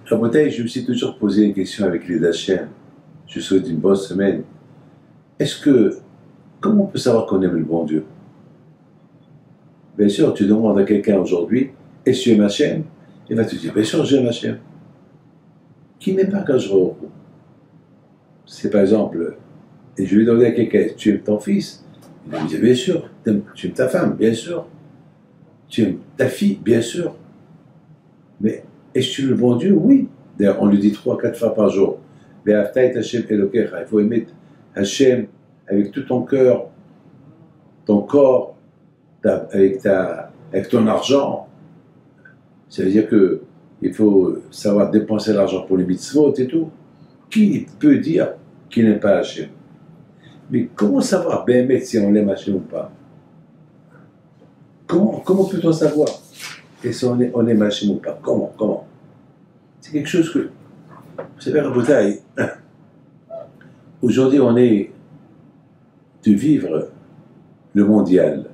Rabotai, je me suis toujours posé une question avec les Hachem. Je souhaite une bonne semaine. Est-ce que, comment on peut savoir qu'on aime le bon Dieu? Bien sûr, tu demandes à quelqu'un aujourd'hui, est-ce que tu aimes Hachem? Il va te dire, bien sûr, j'aime Hachem. Qui n'est pas quand je repos? C'est par exemple, et je vais demander à quelqu'un, tu aimes ton fils? Il va me dire, bien sûr. Tu aimes ta femme? Bien sûr. Tu aimes ta fille? Bien sûr. Mais est-ce que tu aimes le bon Dieu? Oui. D'ailleurs, on lui dit 3 4 fois par jour. Il faut aimer Hachem avec tout ton cœur, ton corps, avec ton argent. Ça veut dire que il faut savoir dépenser l'argent pour les mitzvot et tout. Qui peut dire qu'il n'aime pas Hachem? Mais comment savoir, ben, si on l'aime Hachem ou pas? Comment peut-on savoir si on aime Hachem ou pas? Comment? C'est quelque chose que... Vous savez, Rabotai, aujourd'hui on est de vivre le mondial,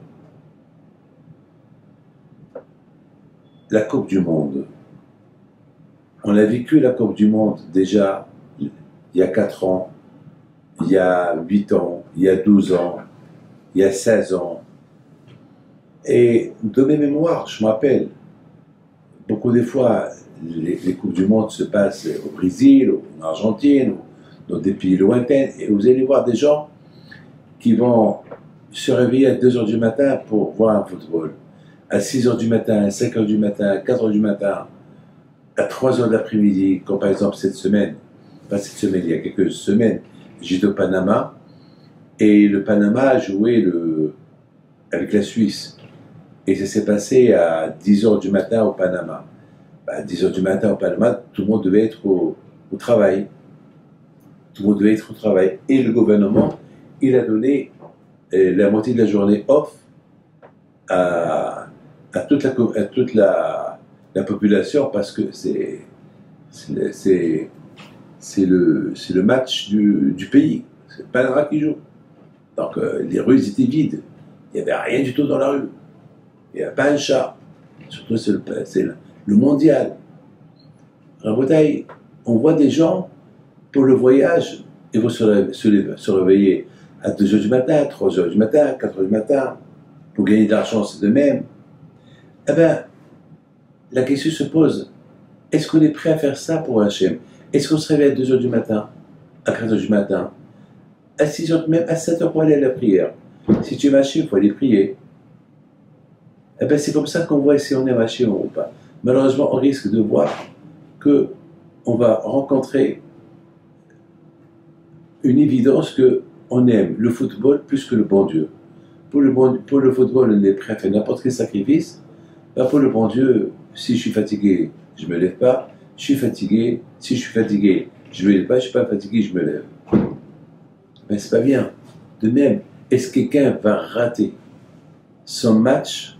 la Coupe du Monde. On a vécu la Coupe du Monde déjà il y a 4 ans, il y a 8 ans, il y a 12 ans, il y a 16 ans. Et de mes mémoires, je me rappelle, beaucoup des fois, les Coupes du Monde se passent au Brésil, en Argentine, ou dans des pays lointains, et vous allez voir des gens qui vont se réveiller à 2 h du matin pour voir un football, à 6 h du matin, à 5 h du matin, à 4 h du matin, à 3 h de l'après-midi, comme par exemple cette semaine, pas cette semaine, il y a quelques semaines, j'étais au Panama, et le Panama a joué avec la Suisse. Et ça s'est passé à 10 h du matin au Panama. À 10 h du matin au Panama, tout le monde devait être au travail. Tout le monde devait être au travail. Et le gouvernement, il a donné la moitié de la journée off à toute la population parce que c'est le match du pays. C'est le Panama qui joue. Donc les rues étaient vides. Il n'y avait rien du tout dans la rue. Il n'y a pas un chat. Surtout, c'est le mondial. Rabotai, on voit des gens, pour le voyage, ils vont se réveiller à 2 h du matin, 3 h du matin, 4 h du matin. Pour gagner de l'argent, c'est de même. Eh bien, la question se pose, est-ce qu'on est prêt à faire ça pour Hachem? Est-ce qu'on se réveille à 2 h du matin, à 4 h du matin, à 6 h, même à 7 h pour aller à la prière? Si tu es Hachem, il faut aller prier. Eh bien, c'est comme ça qu'on voit si on est Hachem ou pas. Malheureusement, on risque de voir qu'on va rencontrer une évidence qu'on aime le football plus que le bon Dieu. Pour le football, on est prêt à faire n'importe quel sacrifice. Ben pour le bon Dieu, si je suis fatigué, je ne me lève pas. Je suis fatigué, si je suis fatigué, je ne me lève pas. Je ne suis pas fatigué, je me lève. Mais c'est pas bien. De même, est-ce que quelqu'un va rater son match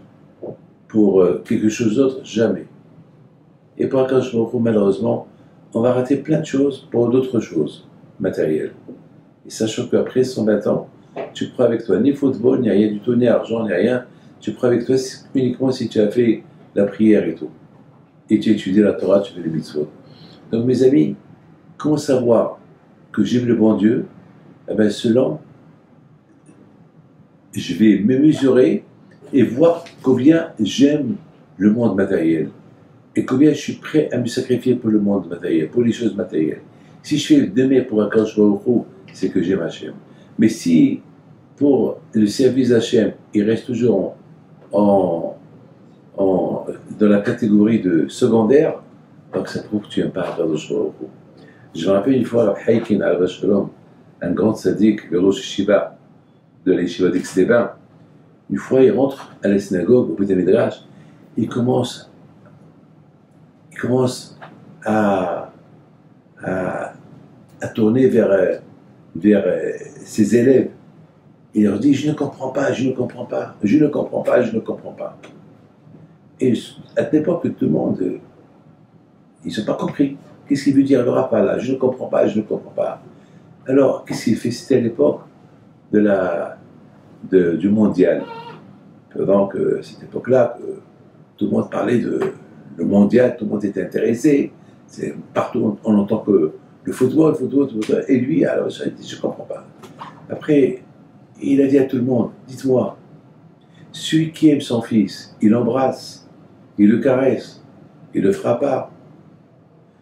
pour quelque chose d'autre? Jamais. Et pour quand je me retrouve, malheureusement, on va rater plein de choses pour d'autres choses matérielles. Et sachant qu'après 120 ans, tu prends avec toi ni football, ni rien du tout, ni argent, ni rien. Tu prends avec toi uniquement si tu as fait la prière et tout. Et tu étudies la Torah, tu fais les mitzvot. Donc mes amis, comment savoir que j'aime le bon Dieu? Eh bien selon, je vais me mesurer et voir combien j'aime le monde matériel. Et combien je suis prêt à me sacrifier pour le monde matériel, pour les choses matérielles. Si je fais demain pour un Kadosh Baruch Hu, c'est que j'aime Hachem. Mais si pour le service Hachem, il reste toujours dans la catégorie de secondaire, donc ça prouve que tu n'aimes pas Kadosh Baruch Hu. Je me rappelle une fois, Haykin al-Bashalom, un grand sadique, le Rosh Shiva de l'Yeshiva d'Aix-les-Bains, une fois il rentre à la synagogue, au Beth Midrash, il commence à tourner vers ses élèves. Il leur dit, je ne comprends pas. Et à l'époque, tout le monde, ils n'ont pas compris. Qu'est-ce qu'il veut dire le rapa là? Je ne comprends pas. Alors, qu'est-ce qu'il fait? C'était à l'époque du mondial. Donc, cette époque-là, tout le monde parlait le mondial, tout le monde était intéressé. Partout, on entend que le football, et lui, alors, je ne comprends pas. Après, il a dit à tout le monde, dites-moi, celui qui aime son fils, il l'embrasse, il le caresse, il ne le fera pas.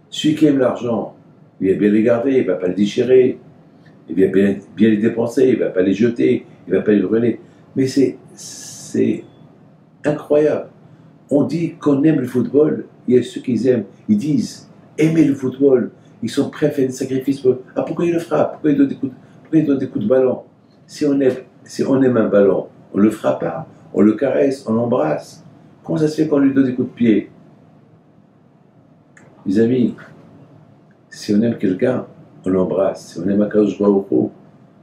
Celui qui aime l'argent, il va bien les garder, il ne va pas le déchirer, il va bien les dépenser, il ne va pas les jeter, il ne va pas les brûler. Mais c'est incroyable. On dit qu'on aime le football, il y a ceux qui aiment, ils disent aimer le football, ils sont prêts à faire des sacrifices pour eux. Ah, pourquoi il le frappe? Pourquoi il donne des coups de ballon? Si on aime un ballon, on ne le frappe pas, on le caresse, on l'embrasse. Comment ça se fait qu'on lui donne des coups de pied? Mes amis, si on aime quelqu'un, on l'embrasse. Si on aime Akadosh Baruch Hu,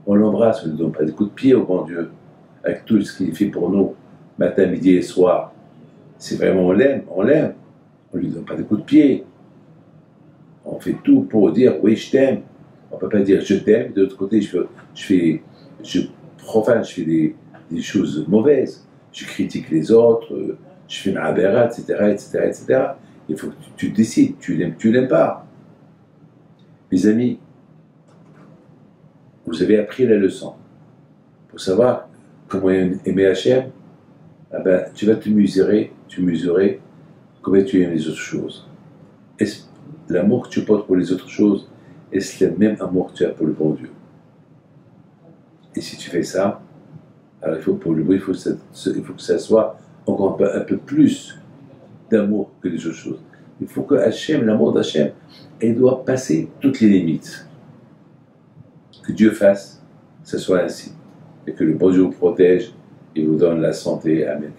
on l'embrasse, on ne lui donne pas des coups de pied au bon Dieu, avec tout ce qu'il fait pour nous, matin, midi et soir. Si vraiment on l'aime, on l'aime. On ne lui donne pas des coups de pied. On fait tout pour dire oui, je t'aime. On ne peut pas dire je t'aime. De l'autre côté, je profane, je fais des choses mauvaises. Je critique les autres, je fais ma abéra, etc. Il faut que tu décides, tu l'aimes pas. Mes amis, vous avez appris la leçon. Pour savoir comment aimer Hachem, ah ben, tu vas te mesurer combien tu aimes les autres choses. Est-ce l'amour que tu portes pour les autres choses, est-ce le même amour que tu as pour le bon Dieu? Et si tu fais ça, alors pour le bon, il faut que ça soit encore un peu plus d'amour que les autres choses. Il faut que Hachem, l'amour d'Hachem, elle doit passer toutes les limites. Que Dieu fasse, que ce soit ainsi. Et que le bon Dieu vous protège et vous donne la santé. Amen.